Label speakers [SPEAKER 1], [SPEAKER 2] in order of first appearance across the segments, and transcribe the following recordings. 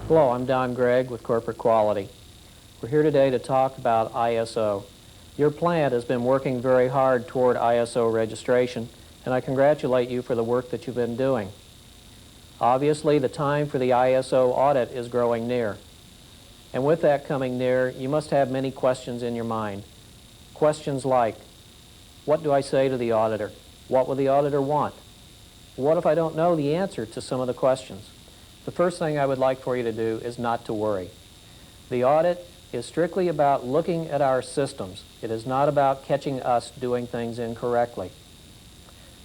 [SPEAKER 1] Hello, I'm Don Gregg with Corporate Quality. We're here today to talk about ISO. Your plant has been working very hard toward ISO registration, and I congratulate you for the work that you've been doing. Obviously, the time for the ISO audit is growing near. And with that coming near, you must have many questions in your mind. Questions like, what do I say to the auditor? What will the auditor want? What if I don't know the answer to some of the questions? The first thing I would like for you to do is not to worry. The audit is strictly about looking at our systems. It is not about catching us doing things incorrectly.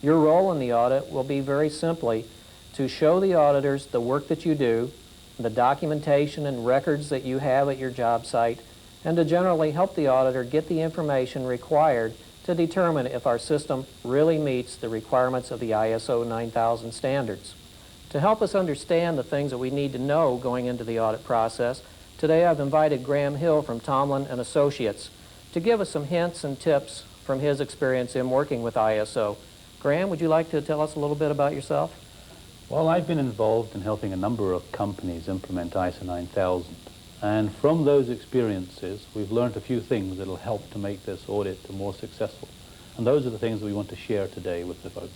[SPEAKER 1] Your role in the audit will be very simply to show the auditors the work that you do, the documentation and records that you have at your job site, and to generally help the auditor get the information required to determine if our system really meets the requirements of the ISO 9000 standards. To help us understand the things that we need to know going into the audit process, today I've invited Graham Hill from Tomlin and Associates to give us some hints and tips from his experience in working with ISO. Graham, would you like to tell us a little bit about yourself?
[SPEAKER 2] Well, I've been involved in helping a number of companies implement ISO 9000. And from those experiences, we've learned a few things that will help to make this audit more successful. And those are the things that we want to share today with the folks.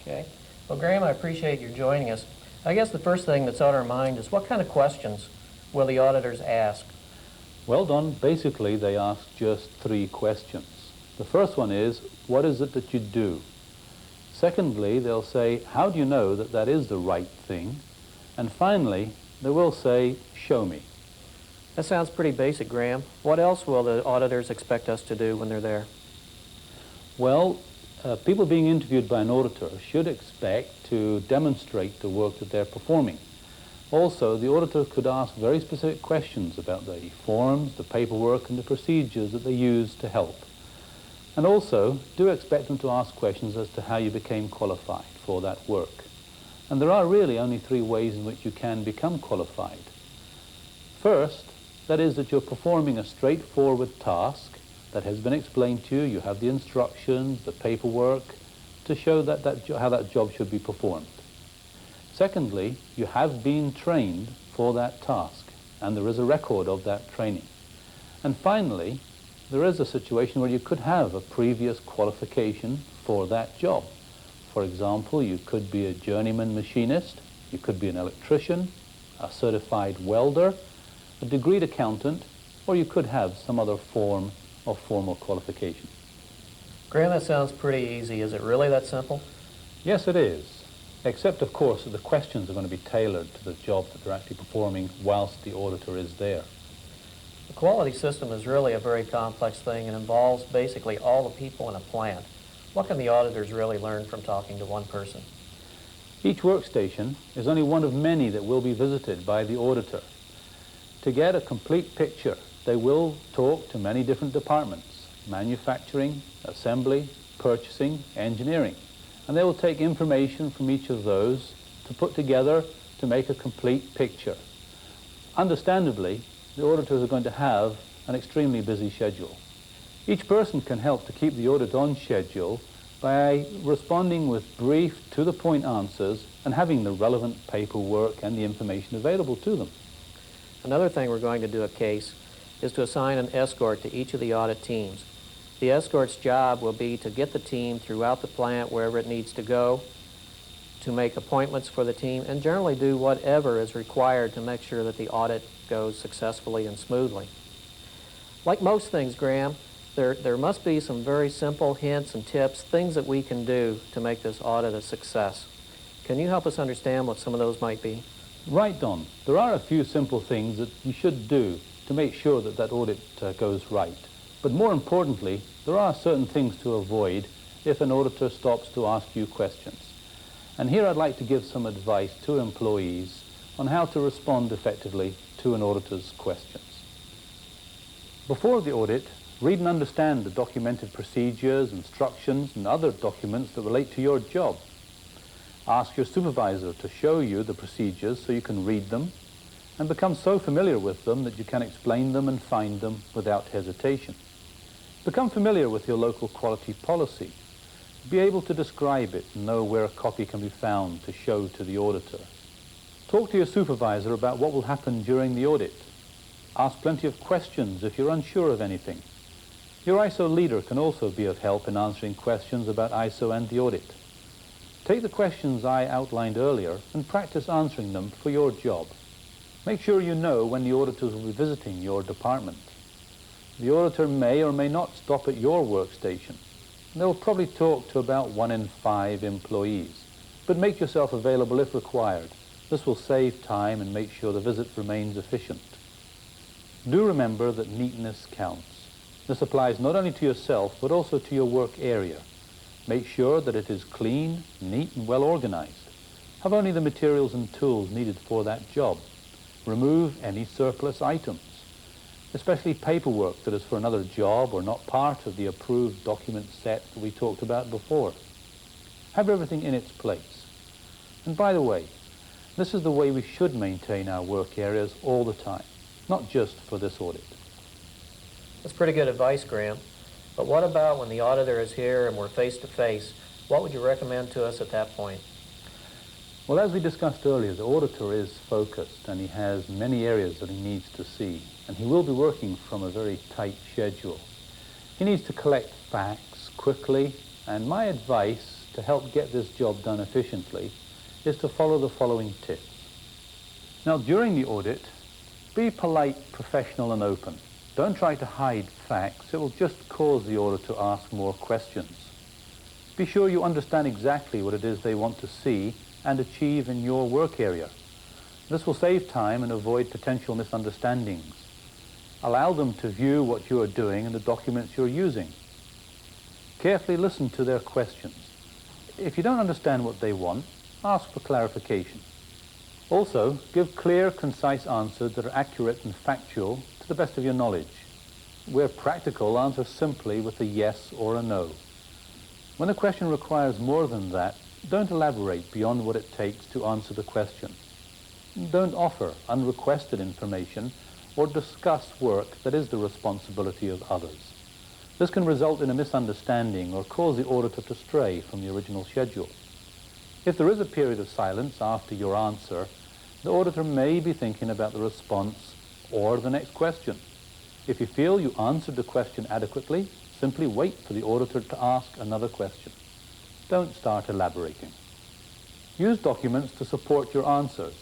[SPEAKER 1] Okay. Well, Graham, I appreciate your joining us. I guess the first thing that's on our mind is what kind of questions will the auditors ask?
[SPEAKER 2] Well, Don, basically they ask just 3 questions. The first one is, what is it that you do? Secondly, they'll say, how do you know that that is the right thing? And finally, they will say, show me.
[SPEAKER 1] That sounds pretty basic, Graham. What else will the auditors expect us to do when they're there?
[SPEAKER 2] Well, people being interviewed by an auditor should expect to demonstrate the work that they're performing. Also, the auditor could ask very specific questions about the forms, the paperwork, and the procedures that they use to help. And also, do expect them to ask questions as to how you became qualified for that work. And there are really only 3 ways in which you can become qualified. First, that is that you're performing a straightforward task that has been explained to you. You have the instructions, the paperwork, to show how that job should be performed. Secondly, you have been trained for that task, and there is a record of that training. And finally, there is a situation where you could have a previous qualification for that job. For example, you could be a journeyman machinist, you could be an electrician, a certified welder, a degreed accountant, or you could have some other form of formal qualification.
[SPEAKER 1] Graham, that sounds pretty easy. Is it really that simple?
[SPEAKER 2] Yes, it is. Except, of course, that the questions are going to be tailored to the job that they're actually performing whilst the auditor is there.
[SPEAKER 1] The quality system is really a very complex thing and involves basically all the people in a plant. What can the auditors really learn from talking to one person?
[SPEAKER 2] Each workstation is only one of many that will be visited by the auditor. To get a complete picture, they will talk to many different departments: manufacturing, assembly, purchasing, engineering. And they will take information from each of those to put together to make a complete picture. Understandably, the auditors are going to have an extremely busy schedule. Each person can help to keep the audit on schedule by responding with brief, to-the-point answers and having the relevant paperwork and the information available to them.
[SPEAKER 1] Another thing we're going to do a case is to assign an escort to each of the audit teams. The escort's job will be to get the team throughout the plant wherever it needs to go, to make appointments for the team, and generally do whatever is required to make sure that the audit goes successfully and smoothly. Like most things, Graham, there must be some very simple hints and tips, things that we can do to make this audit a success. Can you help us understand what some of those might be?
[SPEAKER 2] Right, Don. There are a few simple things that you should do to make sure that that audit goes right. But more importantly, there are certain things to avoid if an auditor stops to ask you questions. And here I'd like to give some advice to employees on how to respond effectively to an auditor's questions. Before the audit, read and understand the documented procedures, instructions, and other documents that relate to your job. Ask your supervisor to show you the procedures so you can read them and become so familiar with them that you can explain them and find them without hesitation. Become familiar with your local quality policy. Be able to describe it and know where a copy can be found to show to the auditor. Talk to your supervisor about what will happen during the audit. Ask plenty of questions if you're unsure of anything. Your ISO leader can also be of help in answering questions about ISO and the audit. Take the questions I outlined earlier and practice answering them for your job. Make sure you know when the auditors will be visiting your department. The auditor may or may not stop at your workstation. They'll probably talk to about 1 in 5 employees, but make yourself available if required. This will save time and make sure the visit remains efficient. Do remember that neatness counts. This applies not only to yourself, but also to your work area. Make sure that it is clean, neat, and well organized. Have only the materials and tools needed for that job. Remove any surplus items, especially paperwork that is for another job or not part of the approved document set that we talked about before. Have everything in its place. And by the way, this is the way we should maintain our work areas all the time, not just for this audit.
[SPEAKER 1] That's pretty good advice, Graham. But what about when the auditor is here and we're face-to-face? What would you recommend to us at that point?
[SPEAKER 2] Well, as we discussed earlier, the auditor is focused and he has many areas that he needs to see, and he will be working from a very tight schedule. He needs to collect facts quickly, and my advice to help get this job done efficiently is to follow the following tips. Now, during the audit, be polite, professional, and open. Don't try to hide facts. It will just cause the auditor to ask more questions. Be sure you understand exactly what it is they want to see and achieve in your work area. This will save time and avoid potential misunderstandings. Allow them to view what you are doing and the documents you're using. Carefully listen to their questions. If you don't understand what they want, ask for clarification. Also, give clear, concise answers that are accurate and factual to the best of your knowledge. Where practical, answer simply with a yes or a no. When a question requires more than that, don't elaborate beyond what it takes to answer the question. Don't offer unrequested information or discuss work that is the responsibility of others. This can result in a misunderstanding or cause the auditor to stray from the original schedule. If there is a period of silence after your answer, the auditor may be thinking about the response or the next question. If you feel you answered the question adequately, simply wait for the auditor to ask another question. Don't start elaborating. Use documents to support your answers.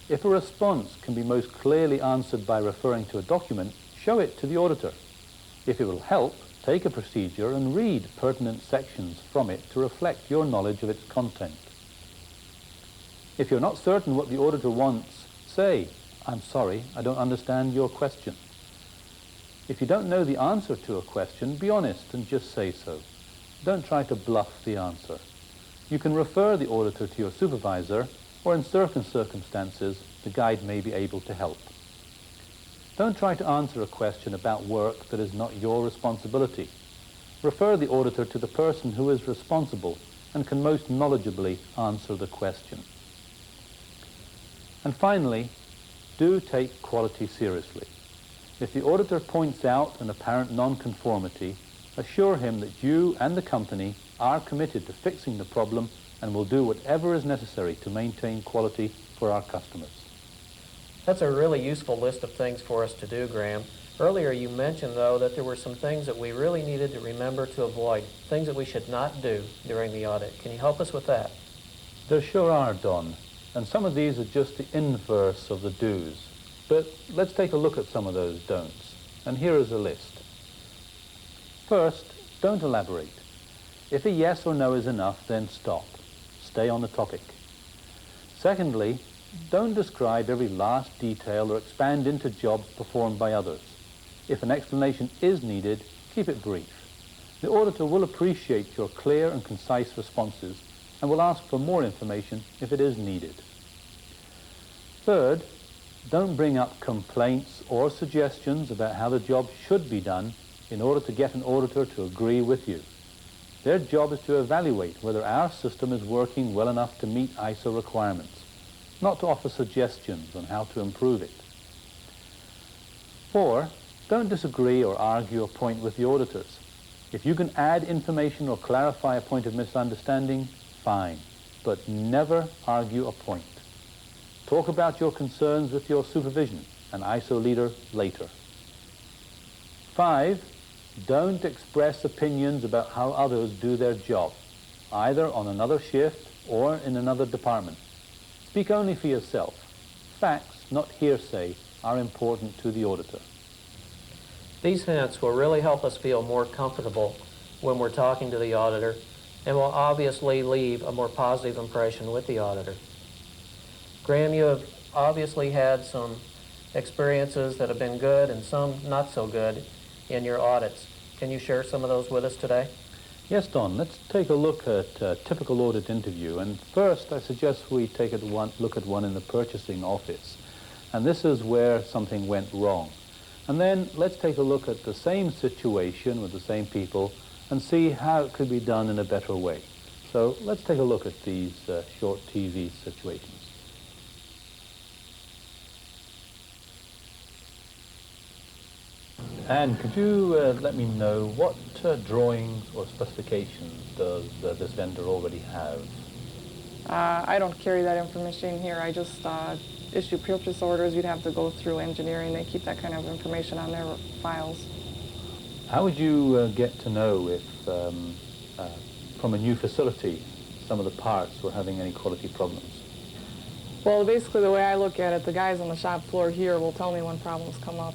[SPEAKER 2] If a response can be most clearly answered by referring to a document, show it to the auditor. If it will help, take a procedure and read pertinent sections from it to reflect your knowledge of its content. If you're not certain what the auditor wants, say, "I'm sorry, I don't understand your question." If you don't know the answer to a question, be honest and just say so. Don't try to bluff the answer. You can refer the auditor to your supervisor, or in certain circumstances, the guide may be able to help. Don't try to answer a question about work that is not your responsibility. Refer the auditor to the person who is responsible and can most knowledgeably answer the question. And finally, do take quality seriously. If the auditor points out an apparent non-conformity, assure him that you and the company are committed to fixing the problem and will do whatever is necessary to maintain quality for our customers.
[SPEAKER 1] That's a really useful list of things for us to do, Graham. Earlier you mentioned, though, that there were some things that we really needed to remember to avoid, things that we should not do during the audit. Can you help us with that?
[SPEAKER 2] There sure are, Don, and some of these are just the inverse of the do's. But let's take a look at some of those don'ts, and here is a list. First, don't elaborate. If a yes or no is enough, then stop. Stay on the topic. Secondly, don't describe every last detail or expand into jobs performed by others. If an explanation is needed, keep it brief. The auditor will appreciate your clear and concise responses and will ask for more information if it is needed. Third, don't bring up complaints or suggestions about how the job should be done in order to get an auditor to agree with you. Their job is to evaluate whether our system is working well enough to meet ISO requirements, not to offer suggestions on how to improve it. 4, don't disagree or argue a point with the auditors. If you can add information or clarify a point of misunderstanding, fine, but never argue a point. Talk about your concerns with your supervision and ISO leader later. 5, don't express opinions about how others do their job, either on another shift or in another department. Speak only for yourself. Facts, not hearsay, are important to the auditor.
[SPEAKER 1] These hints will really help us feel more comfortable when we're talking to the auditor and will obviously leave a more positive impression with the auditor. Graham, you have obviously had some experiences that have been good and some not so good in your audits. Can you share some of those with us today?
[SPEAKER 2] Yes, Don, let's take a look at a typical audit interview. And first, I suggest we take a look at one in the purchasing office. And this is where something went wrong. And then let's take a look at the same situation with the same people and see how it could be done in a better way. So let's take a look at these short TV situations. Anne, could you let me know what drawings or specifications does this vendor already have?
[SPEAKER 3] I don't carry that information here. I just issue purchase orders. You'd have to go through engineering. They keep that kind of information on their files.
[SPEAKER 2] How would you get to know if, from a new facility, some of the parts were having any quality problems?
[SPEAKER 3] Well, basically the way I look at it, the guys on the shop floor here will tell me when problems come up,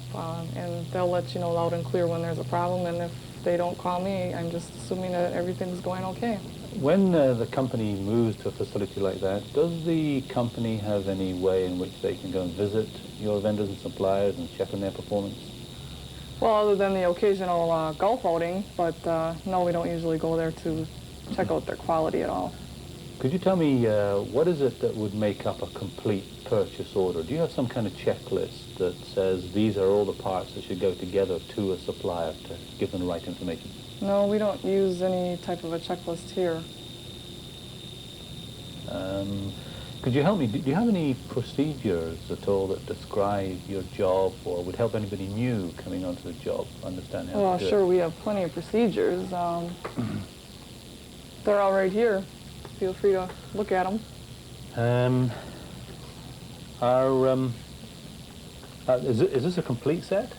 [SPEAKER 3] and they'll let you know loud and clear when there's a problem, and if they don't call me, I'm just assuming that everything's going okay.
[SPEAKER 2] When the company moves to a facility like that, does the company have any way in which they can go and visit your vendors and suppliers and check on their performance?
[SPEAKER 3] Well, other than the occasional golf outing, but no, we don't usually go there to check out their quality at all.
[SPEAKER 2] Could you tell me what is it that would make up a complete purchase order? Do you have some kind of checklist that says these are all the parts that should go together to a supplier to give them the right information?
[SPEAKER 3] No, we don't use any type of a checklist here.
[SPEAKER 2] Could you help me? Do you have any procedures at all that describe your job or would help anybody new coming onto the job understand how
[SPEAKER 3] Well,
[SPEAKER 2] to do
[SPEAKER 3] sure,
[SPEAKER 2] it?
[SPEAKER 3] we have plenty of procedures. They're all right here. Feel free to look at them.
[SPEAKER 2] Is this a complete set?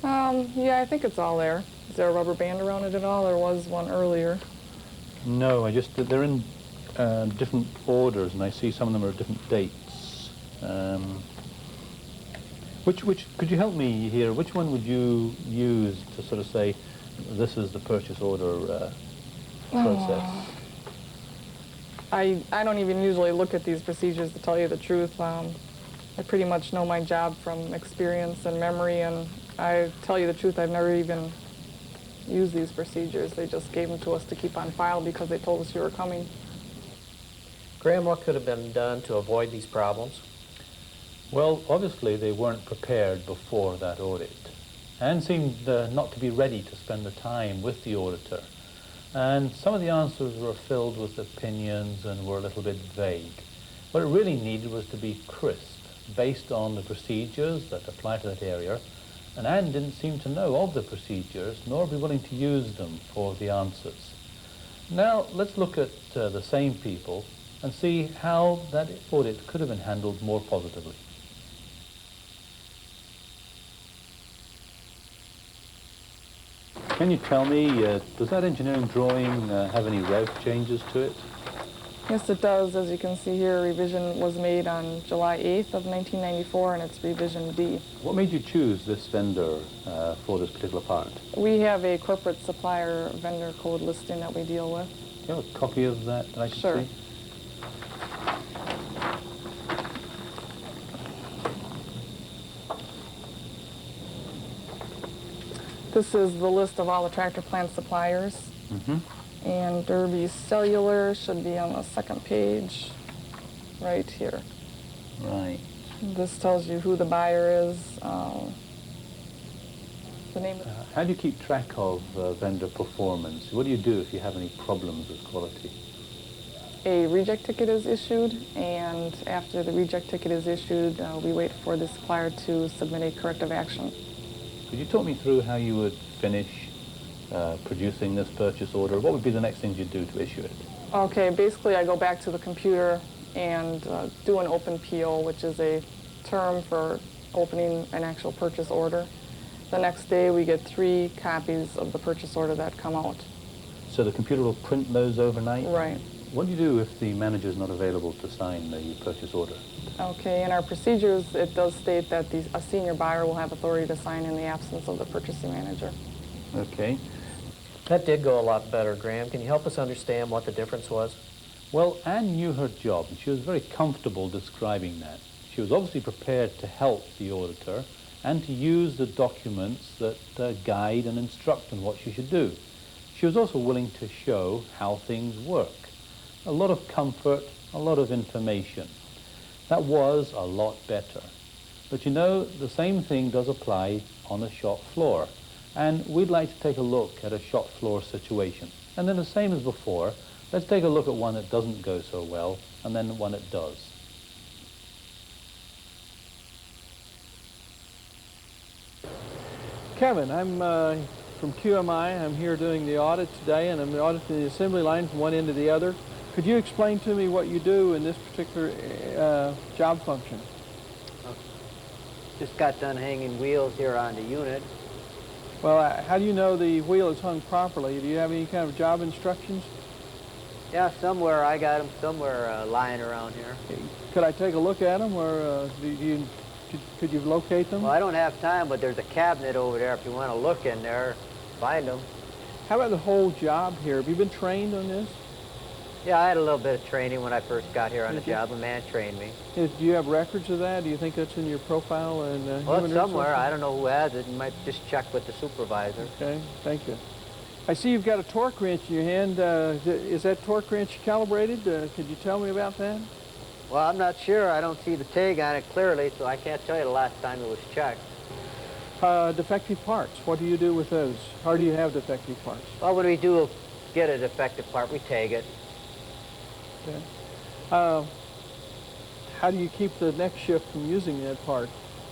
[SPEAKER 3] Yeah, I think it's all there. Is there a rubber band around it at all? There was one earlier.
[SPEAKER 2] No, they're in different orders, and I see some of them are different dates. Could you help me here? Which one would you use to sort of say, this is the purchase order process?
[SPEAKER 3] I don't even usually look at these procedures, to tell you the truth. I pretty much know my job from experience and memory, and I tell you the truth, I've never even used these procedures. They just gave them to us to keep on file because they told us you were coming.
[SPEAKER 1] Graham, what could have been done to avoid these problems?
[SPEAKER 2] Well, obviously they weren't prepared before that audit and seemed not to be ready to spend the time with the auditor. And some of the answers were filled with opinions and were a little bit vague. What it really needed was to be crisp, based on the procedures that apply to that area, and Anne didn't seem to know of the procedures, nor be willing to use them for the answers. Now, let's look at the same people and see how that audit could have been handled more positively. Can you tell me, does that engineering drawing have any rev changes to it?
[SPEAKER 3] Yes, it does. As you can see here, revision was made on July 8th of 1994, and it's revision D.
[SPEAKER 2] What made you choose this vendor for this particular part?
[SPEAKER 3] We have a corporate supplier vendor code listing that we deal with.
[SPEAKER 2] Do you have a copy of that I can
[SPEAKER 3] Sure.
[SPEAKER 2] see?
[SPEAKER 3] This is the list of all the tractor plant suppliers.
[SPEAKER 2] Mm-hmm.
[SPEAKER 3] And Derby Cellular should be on the second page, right here.
[SPEAKER 2] Right.
[SPEAKER 3] This tells you who the buyer is, the name of
[SPEAKER 2] How do you keep track of vendor performance? What do you do if you have any problems with quality?
[SPEAKER 3] a reject ticket is issued, and after the reject ticket is issued, we wait for the supplier to submit a corrective action.
[SPEAKER 2] Could you talk me through how you would finish producing this purchase order? What would be the next things you'd do to issue it?
[SPEAKER 3] Okay, basically I go back to the computer and do an open PO, which is a term for opening an actual purchase order. The next day we get 3 copies of the purchase order that come out.
[SPEAKER 2] So the computer will print those overnight?
[SPEAKER 3] Right.
[SPEAKER 2] What do you do if the manager is not available to sign the purchase order?
[SPEAKER 3] Okay, in our procedures, it does state that a senior buyer will have authority to sign in the absence of the purchasing manager.
[SPEAKER 2] Okay.
[SPEAKER 1] That did go a lot better, Graham. Can you help us understand what the difference was?
[SPEAKER 2] Well, Anne knew her job, and she was very comfortable describing that. She was obviously prepared to help the auditor and to use the documents that guide and instruct on what she should do. She was also willing to show how things work. A lot of comfort, a lot of information. That was a lot better. But you know, the same thing does apply on a shop floor. And we'd like to take a look at a shop floor situation. And then the same as before, let's take a look at one that doesn't go so well, and then one that does.
[SPEAKER 4] Kevin, I'm from QMI. I'm here doing the audit today, and I'm auditing the assembly line from one end to the other. Could you explain to me what you do in this particular job function?
[SPEAKER 5] Just got done hanging wheels here on the unit.
[SPEAKER 4] Well, how do you know the wheel is hung properly? Do you have any kind of job instructions?
[SPEAKER 5] Yeah, somewhere I got them somewhere lying around here.
[SPEAKER 4] Could I take a look at them, or could you locate them?
[SPEAKER 5] Well, I don't have time, but there's a cabinet over there if you want to look in there, find them.
[SPEAKER 4] How about the whole job here? Have you been trained on this?
[SPEAKER 5] Yeah, I had a little bit of training when I first got here on the
[SPEAKER 4] Did you?
[SPEAKER 5] job. A man trained me.
[SPEAKER 4] Do you have records of that? Do you think that's in your profile? And
[SPEAKER 5] Well,
[SPEAKER 4] Human
[SPEAKER 5] it's somewhere.
[SPEAKER 4] Resources?
[SPEAKER 5] I don't know who has it. You might just check with the supervisor.
[SPEAKER 4] Okay, thank you. I see you've got a torque wrench in your hand. Is that torque wrench calibrated? Could you tell me about that?
[SPEAKER 5] Well, I'm not sure. I don't see the tag on it clearly, so I can't tell you the last time it was checked.
[SPEAKER 4] Defective parts, what do you do with those? Or do you have defective parts?
[SPEAKER 5] Well, when we do get a defective part, we tag it.
[SPEAKER 4] Okay. How do you keep the next shift from using that part?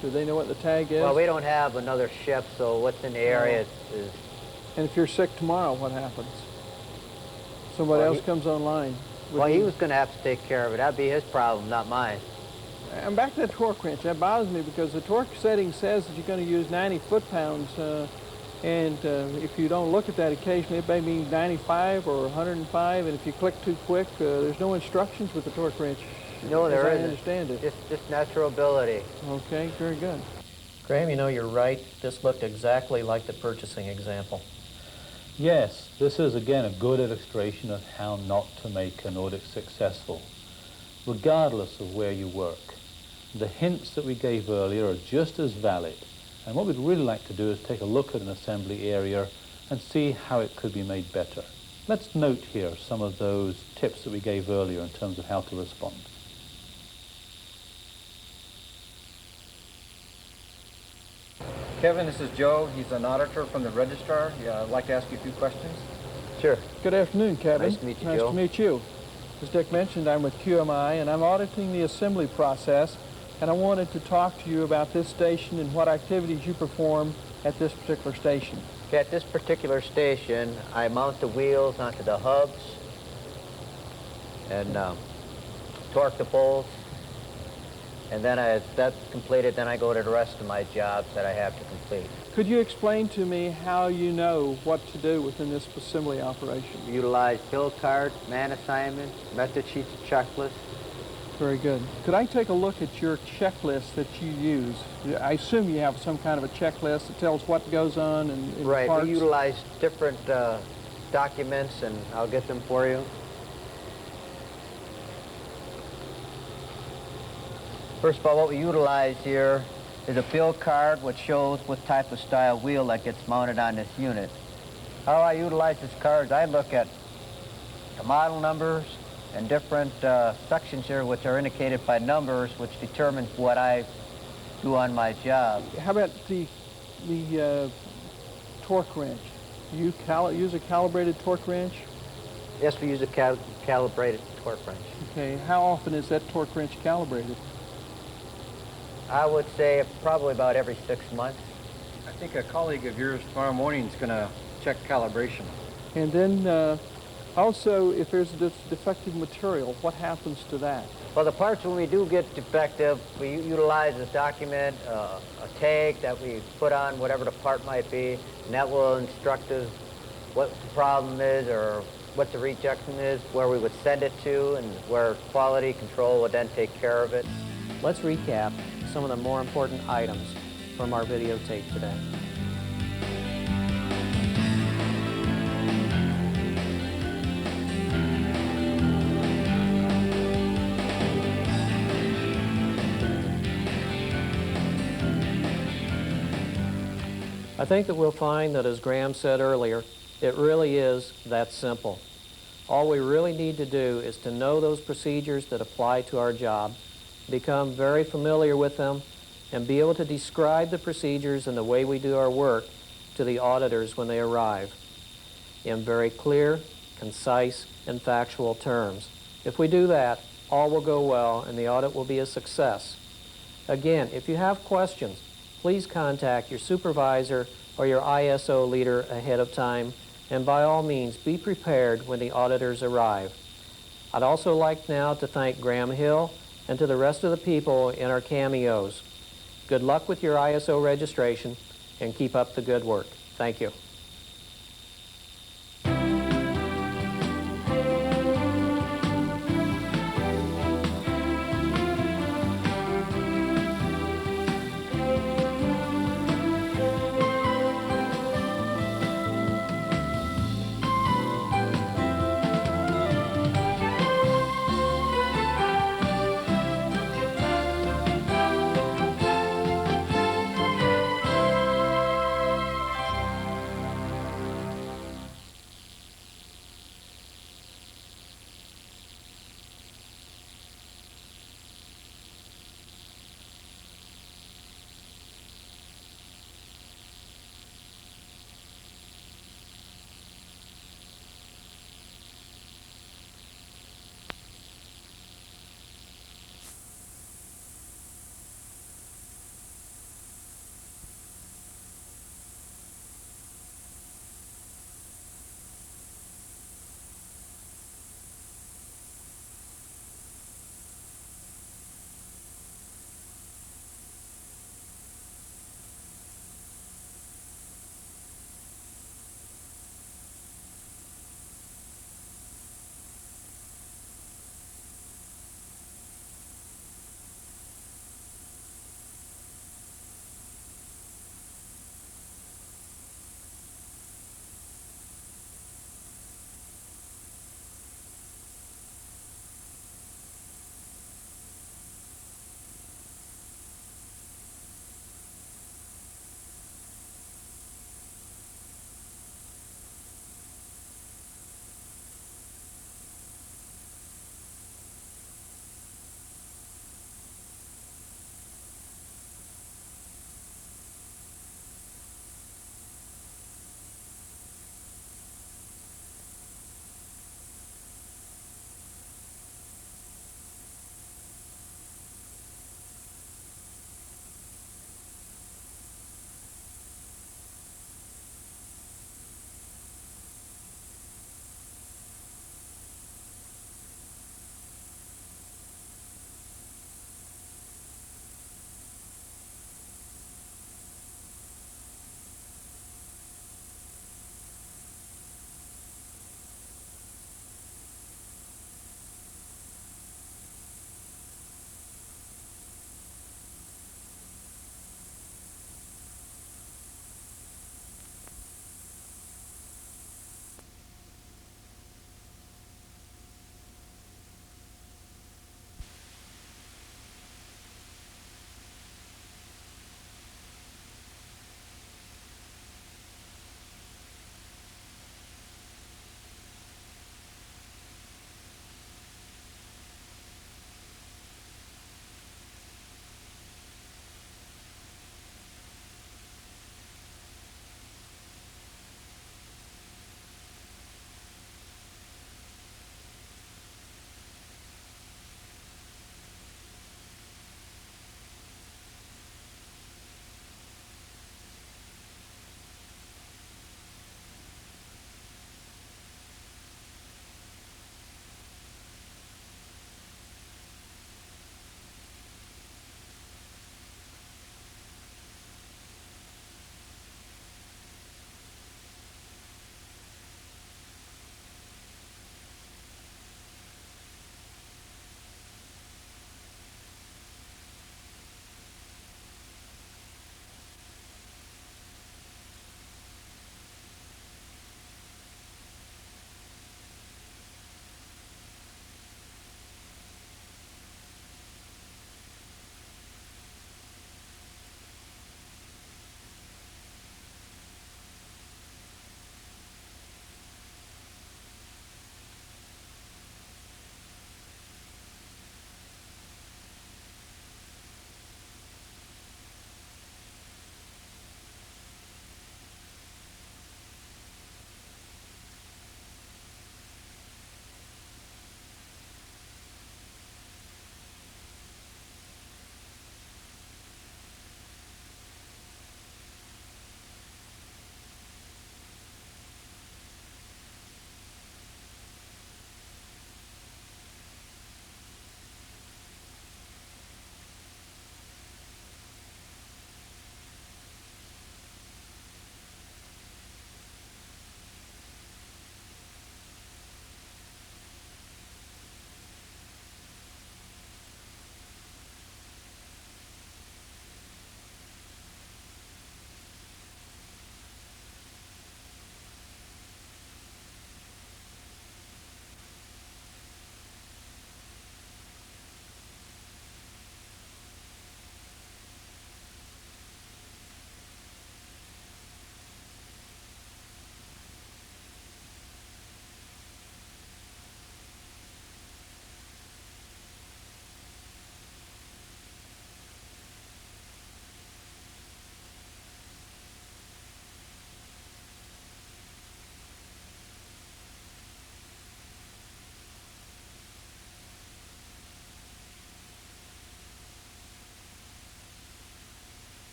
[SPEAKER 4] Do they know what the tag is?
[SPEAKER 5] Well, we don't have another shift, so what's in the area is...
[SPEAKER 4] And if you're sick tomorrow, what happens? Somebody
[SPEAKER 5] Well,
[SPEAKER 4] else comes online.
[SPEAKER 5] Well, he was going to have to take care of it. That'd be his problem, not mine.
[SPEAKER 4] And back to that torque wrench. That bothers me because the torque setting says that you're going to use 90 foot-pounds, and if you don't look at that occasionally, it may mean 95 or 105, and if you click too quick, there's no instructions with the torque wrench.
[SPEAKER 5] No, there
[SPEAKER 4] as
[SPEAKER 5] isn't.
[SPEAKER 4] I understand it.
[SPEAKER 5] Just natural ability.
[SPEAKER 4] Okay, very good.
[SPEAKER 1] Graham, you know, you're right. This looked exactly like the purchasing example.
[SPEAKER 2] Yes, this is again a good illustration of how not to make an audit successful, regardless of where you work. The hints that we gave earlier are just as valid, and what we'd really like to do is take a look at an assembly area and see how it could be made better. Let's note here some of those tips that we gave earlier in terms of how to respond.
[SPEAKER 6] Kevin, this is Joe. He's an auditor from the registrar. I'd like to ask you a few questions.
[SPEAKER 5] Sure.
[SPEAKER 4] Good afternoon, Kevin.
[SPEAKER 5] Nice to meet you,
[SPEAKER 4] Nice
[SPEAKER 5] Joe.
[SPEAKER 4] to meet you. As Dick mentioned, I'm with QMI, and I'm auditing the assembly process, and I wanted to talk to you about this station and what activities you perform at this particular station.
[SPEAKER 5] Okay, at this particular station, I mount the wheels onto the hubs and torque the bolts. And then as that's completed, then I go to the rest of my jobs that I have to complete.
[SPEAKER 4] Could you explain to me how you know what to do within this assembly operation?
[SPEAKER 5] Utilize bill cards, man assignments, method sheets, checklists.
[SPEAKER 4] Very good. Could I take a look at your checklist that you use? I assume you have some kind of a checklist that tells what goes on in
[SPEAKER 5] Right,
[SPEAKER 4] parts.
[SPEAKER 5] we utilize different documents, and I'll get them for you. First of all, what we utilize here is a bill card which shows what type of style wheel that gets mounted on this unit. How I utilize this card is I look at the model numbers and different sections here which are indicated by numbers, which determines what I do on my job.
[SPEAKER 4] How about the torque wrench? Do you use a calibrated torque wrench?
[SPEAKER 5] Yes, we use a calibrated torque wrench.
[SPEAKER 4] Okay, how often is that torque wrench calibrated?
[SPEAKER 5] I would say probably about every 6 months.
[SPEAKER 6] I think a colleague of yours tomorrow morning is going to check calibration.
[SPEAKER 4] And then also, if there's a defective material, what happens to that?
[SPEAKER 5] Well, the parts, when we do get defective, we utilize this document, a tag that we put on whatever the part might be, and that will instruct us what the problem is or what the rejection is, where we would send it to, and where quality control would then take care of it.
[SPEAKER 1] Let's recap some of the more important items from our videotape today. I think that we'll find that, as Graham said earlier, it really is that simple. All we really need to do is to know those procedures that apply to our job, become very familiar with them, and be able to describe the procedures and the way we do our work to the auditors when they arrive in very clear, concise, and factual terms. If we do that, all will go well and the audit will be a success. Again, if you have questions, please contact your supervisor or your ISO leader ahead of time, and by all means, be prepared when the auditors arrive. I'd also like now to thank Graham Hill and to the rest of the people in our cameos. Good luck with your ISO registration, and keep up the good work. Thank you.